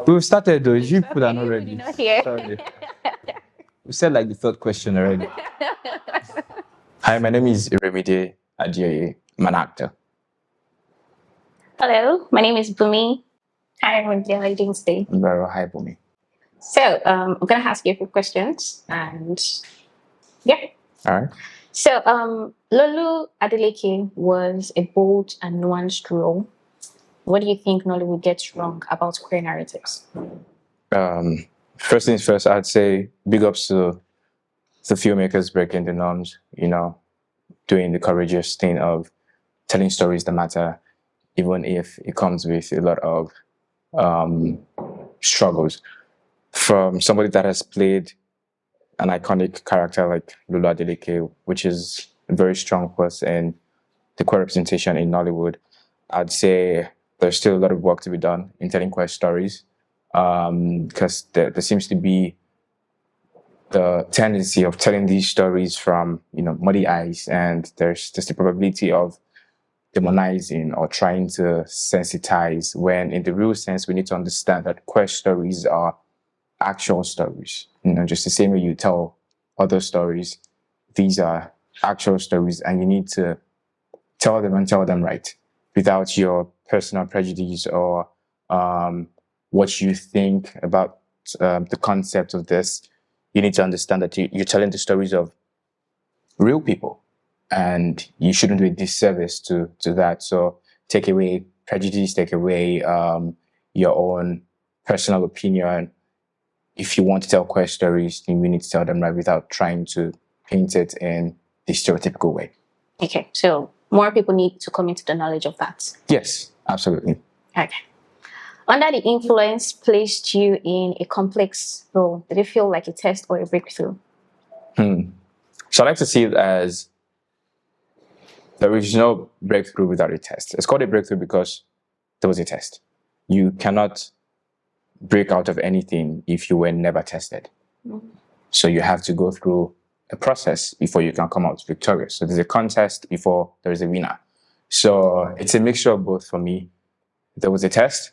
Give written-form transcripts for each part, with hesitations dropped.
We've started though. You people are not You ready. did not hear. Sorry. We said like the third question already. Hi, my name is Iremide Adeoye. I'm an actor. Hello, my name is Bumi. Hi, everyone. How are you doing today? I'm very hi, Bumi. So, I'm gonna ask you a few questions, and yeah. All right. So, Lolu Adeleke was a bold and nuanced role. What do you think Nollywood gets wrong about queer narratives? First things first, I'd say big ups to the filmmakers breaking the norms, doing the courageous thing of telling stories that matter, even if it comes with a lot of struggles. From somebody that has played an iconic character like Lulu Adeleke, which is a very strong plus in the queer representation in Nollywood, I'd say there's still a lot of work to be done in telling queer stories, because there seems to be the tendency of telling these stories from muddy eyes, and there's just the probability of demonizing or trying to sensitize, when in the real sense we need to understand that queer stories are actual stories. Just the same way you tell other stories, these are actual stories, and you need to tell them and tell them right, without your personal prejudice or what you think about the concept of this. You need to understand that you're telling the stories of real people, and you shouldn't do a disservice to that. So take away prejudice, take away your own personal opinion. If you want to tell queer stories, then you need to tell them right without trying to paint it in the stereotypical way. Okay, so more people need to come into the knowledge of that. Yes, absolutely. Okay. Under the Influence placed you in a complex role. Did it feel like a test or a breakthrough? So I like to see it as there is no breakthrough without a test. It's called a breakthrough because there was a test. You cannot break out of anything if you were never tested. So you have to go through a process before you can come out victorious. So there's a contest before there is a winner. So it's a mixture of both for me. There was a test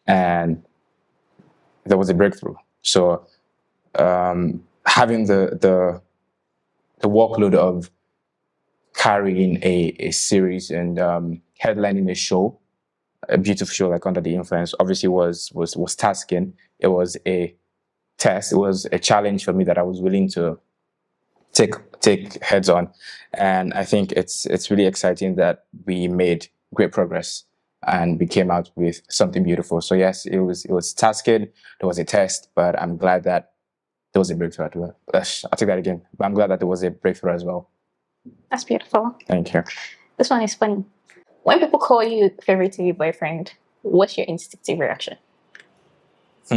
and there was a breakthrough. So having the workload of carrying a series and headlining a show, a beautiful show like Under the Influence, obviously was tasking. It was a test. It was a challenge for me that I was willing to take heads on, and I think it's really exciting that we made great progress and we came out with something beautiful. So yes, it was tasking. There was a test, but I'm glad that there was a breakthrough as well. I'll take that again. But I'm glad that there was a breakthrough as well. That's beautiful. Thank you. This one is funny. When people call you favorite TV boyfriend, what's your instinctive reaction? I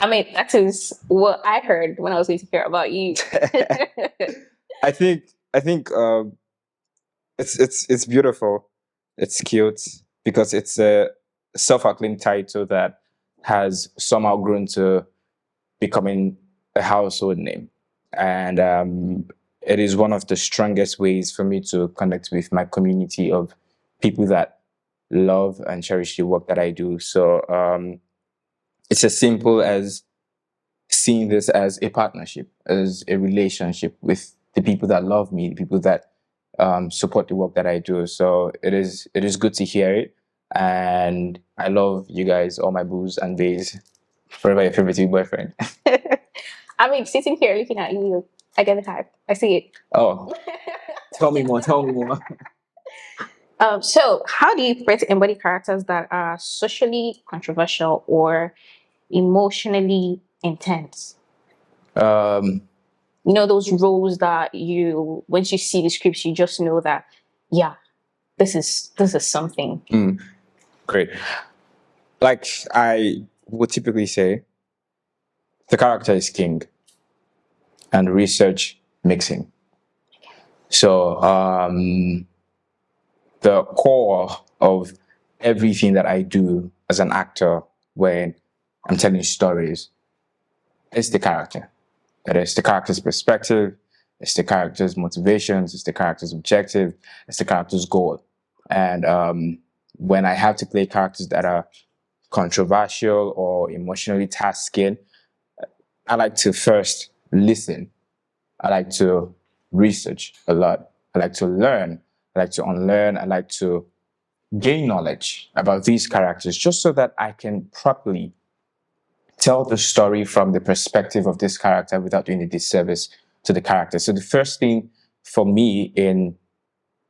mean, that is what I heard when I was going to hear about you. I think it's beautiful. It's cute because it's a self-acclaimed title that has somehow grown to becoming a household name, and it is one of the strongest ways for me to connect with my community of people that love and cherish the work that I do. So it's as simple as seeing this as a partnership, as a relationship with the people that love me, the people that support the work that I do. So it is good to hear it, and I love you guys, all my boos and bays. Forever your favorite boyfriend. I mean, sitting here looking at you, I get the hype. I see it. Oh, tell me more. So, how do you prepare to embody characters that are socially controversial or emotionally intense? Those roles that once you see the scripts, you just know that, yeah, this is something. Great. Like I would typically say, the character is king, and research mixing. So the core of everything that I do as an actor when I'm telling stories is the character. It is the character's perspective, it's the character's motivations, it's the character's objective, it's the character's goal. And when I have to play characters that are controversial or emotionally tasking, I like to first listen. I like to research a lot. I like to learn. I like to unlearn. I like to gain knowledge about these characters just so that I can properly tell the story from the perspective of this character without doing a disservice to the character. So the first thing for me in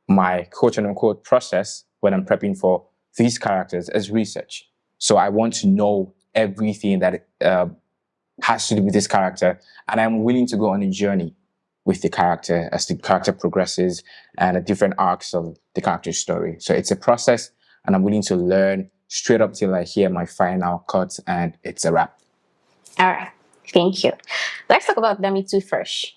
my quote unquote process when I'm prepping for these characters is research. So I want to know everything that has to do with this character, and I'm willing to go on a journey with the character as the character progresses and the different arcs of the character's story. So it's a process, and I'm willing to learn straight up till I hear my final cut and it's a wrap. All right. Thank you. Let's talk about Dami Too Fresh.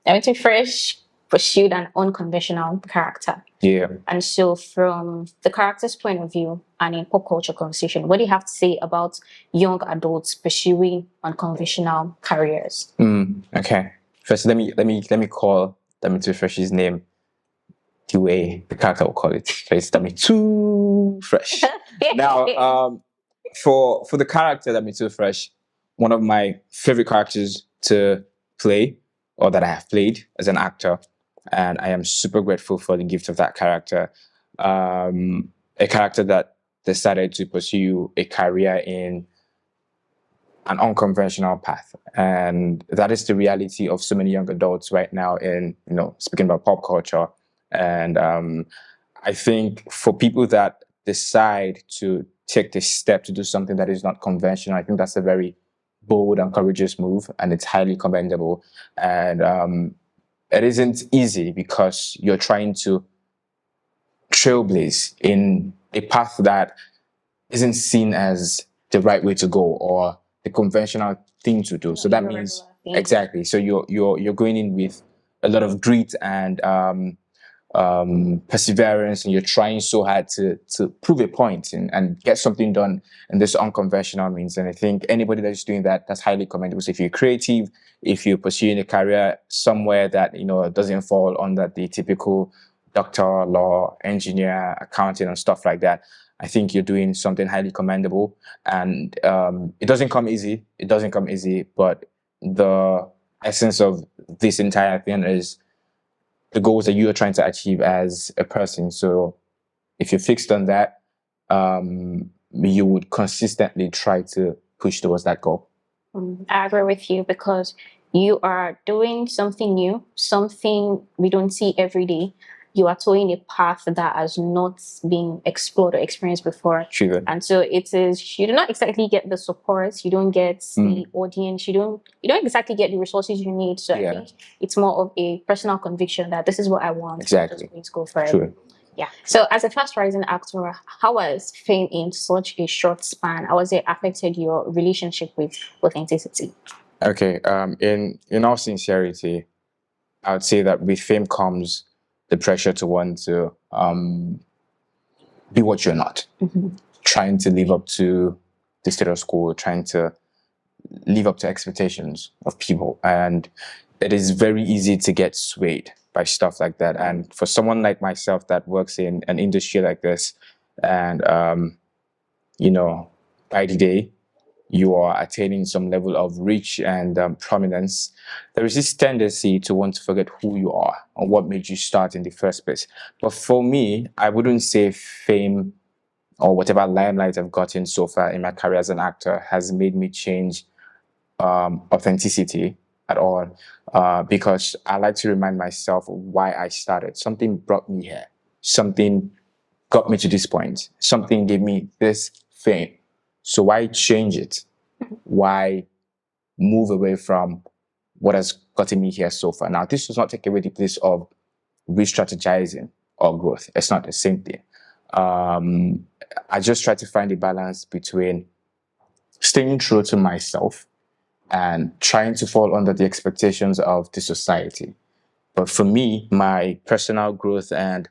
Dami Too Fresh pursued an unconventional character. Yeah. And so, from the character's point of view and in pop culture conversation, what do you have to say about young adults pursuing unconventional careers? Okay. First, let me call Dami Too Fresh's name the way the character will call it. So it's Dami Too Fresh. Now, for the character Dami Too Fresh, one of my favorite characters to play, or that I have played as an actor, and I am super grateful for the gift of that character. A character that decided to pursue a career in an unconventional path, and that is the reality of so many young adults right now. In speaking about pop culture, and I think for people that decide to take this step to do something that is not conventional, I think that's a very bold and courageous move, and it's highly commendable. And it isn't easy because you're trying to trailblaze in a path that isn't seen as the right way to go or the conventional thing to do. So that means exactly. So you're going in with a lot of grit and perseverance, and you're trying so hard to prove a point and get something done in this unconventional means. And I think anybody that's doing that, that's highly commendable. So if you're creative, if you're pursuing a career somewhere that doesn't fall under the typical doctor, law, engineer, accounting, and stuff like that, I think you're doing something highly commendable. And it doesn't come easy. It doesn't come easy, but the essence of this entire thing is the goals that you are trying to achieve as a person. So if you're fixed on that, you would consistently try to push towards that goal. I agree with you because you are doing something new, something we don't see every day. You are towing a path that has not been explored or experienced before. True. And so it is, you do not exactly get the support, you don't get the audience, you don't exactly get the resources you need. So I think it's more of a personal conviction that this is what I want. Exactly. I'm just going to go for it. True. Yeah. So as a fast rising actor, how has fame in such a short span, how has it affected your relationship with authenticity? Okay. In all sincerity, I would say that with fame comes the pressure to want to be what you're not. Trying to live up to the status quo, trying to live up to expectations of people. And it is very easy to get swayed by stuff like that. And for someone like myself that works in an industry like this, and by the day you are attaining some level of reach and prominence, there is this tendency to want to forget who you are and what made you start in the first place. But for me, I wouldn't say fame or whatever limelight I've gotten so far in my career as an actor has made me change authenticity at all, because I like to remind myself why I started. Something brought me here. Something got me to this point. Something gave me this fame. So why change it? Why move away from what has gotten me here so far? Now, this does not take away the place of re-strategizing or growth. It's not the same thing. I just try to find a balance between staying true to myself and trying to fall under the expectations of the society. But for me, my personal growth and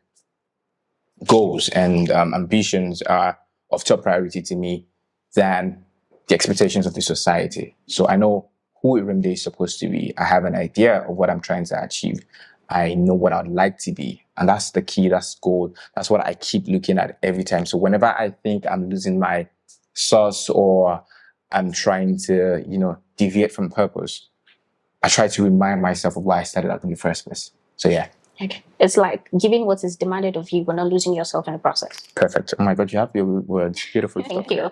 goals and ambitions are of top priority to me than the expectations of the society. So I know who Iremide is supposed to be. I have an idea of what I'm trying to achieve. I know what I'd like to be. And that's the key, that's goal. That's what I keep looking at every time. So whenever I think I'm losing my source or I'm trying to, deviate from purpose, I try to remind myself of why I started out in the first place. So yeah. Okay. It's like giving what is demanded of you, but not losing yourself in the process. Perfect. Oh my God, you have your words. Beautiful Thank stuff. you.